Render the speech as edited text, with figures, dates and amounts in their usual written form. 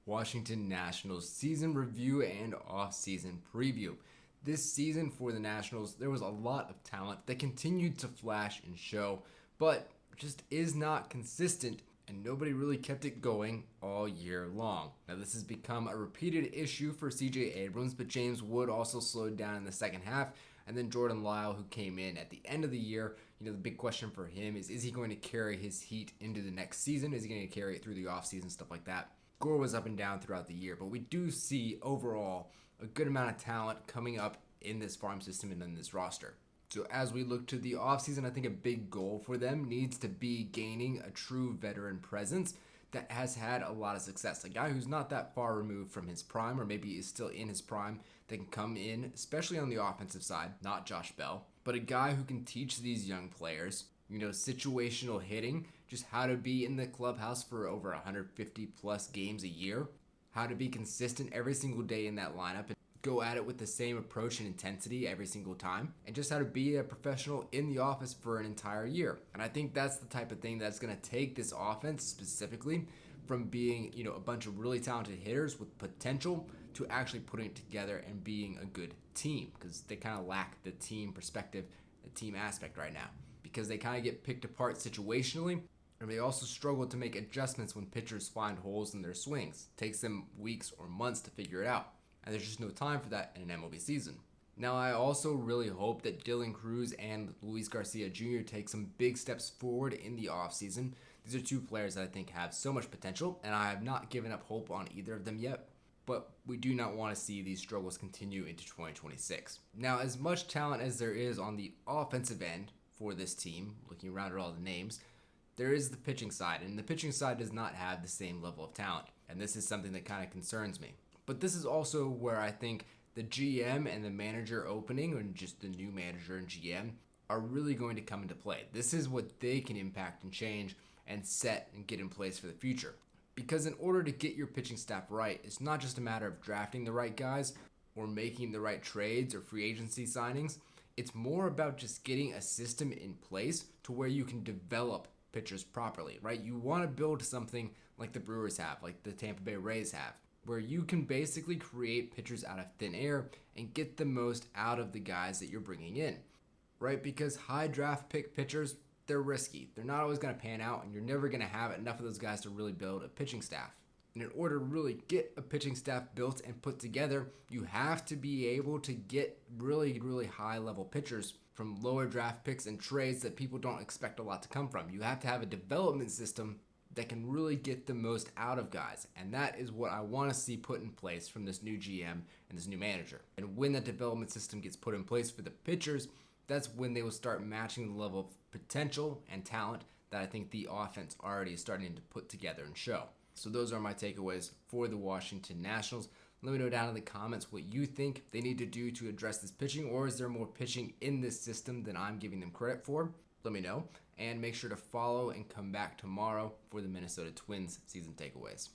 Washington Nationals season review and off-season preview. This season for the Nationals, there was a lot of talent that continued to flash and show, but just is not consistent, and nobody really kept it going all year long. Now, this has become a repeated issue for CJ Abrams, but James Wood also slowed down in the second half, and then Jordan Lyle, who came in at the end of the year. The big question for him is he going to carry his heat into the next season? Is he going to carry it through the offseason, stuff like that? Gore was up and down throughout the year, but we do see overall a good amount of talent coming up in this farm system and in this roster. So as we look to the offseason, I think a big goal for them needs to be gaining a true veteran presence that has had a lot of success. A guy who's not that far removed from his prime, or maybe is still in his prime, that can come in, especially on the offensive side, not Josh Bell, but a guy who can teach these young players, situational hitting, just how to be in the clubhouse for over 150 plus games a year, how to be consistent every single day in that lineup and go at it with the same approach and intensity every single time, and just how to be a professional in the office for an entire year. And I think that's the type of thing that's going to take this offense specifically from being, a bunch of really talented hitters with potential to actually putting it together and being a good team, because they kind of lack the team perspective, the team aspect right now, because they kind of get picked apart situationally, and they also struggle to make adjustments when pitchers find holes in their swings. It takes them weeks or months to figure it out, and there's just no time for that in an MLB season. Now, I also really hope that Dylan Cruz and Luis Garcia Jr. take some big steps forward in the offseason. These are two players that I think have so much potential, and I have not given up hope on either of them yet, but we do not want to see these struggles continue into 2026. Now, as much talent as there is on the offensive end for this team, looking around at all the names, there is the pitching side, and the pitching side does not have the same level of talent, and this is something that kind of concerns me. But this is also where I think the GM and the manager opening, and just the new manager and GM, are really going to come into play. This is what they can impact and change and set and get in place for the future. Because in order to get your pitching staff right, it's not just a matter of drafting the right guys or making the right trades or free agency signings. It's more about just getting a system in place to where you can develop pitchers properly, right? You want to build something like the Brewers have, like the Tampa Bay Rays have, where you can basically create pitchers out of thin air and get the most out of the guys that you're bringing in, right? Because high draft pick pitchers, they're risky. They're not always going to pan out, and you're never going to have enough of those guys to really build a pitching staff. And in order to really get a pitching staff built and put together, you have to be able to get really, really high level pitchers from lower draft picks and trades that people don't expect a lot to come from. You have to have a development system that can really get the most out of guys. And that is what I want to see put in place from this new GM and this new manager. And when that development system gets put in place for the pitchers, that's when they will start matching the level of potential and talent that I think the offense already is starting to put together and show. So those are my takeaways for the Washington Nationals. Let me know down in the comments what you think they need to do to address this pitching, or is there more pitching in this system than I'm giving them credit for? Let me know, and make sure to follow and come back tomorrow for the Minnesota Twins season takeaways.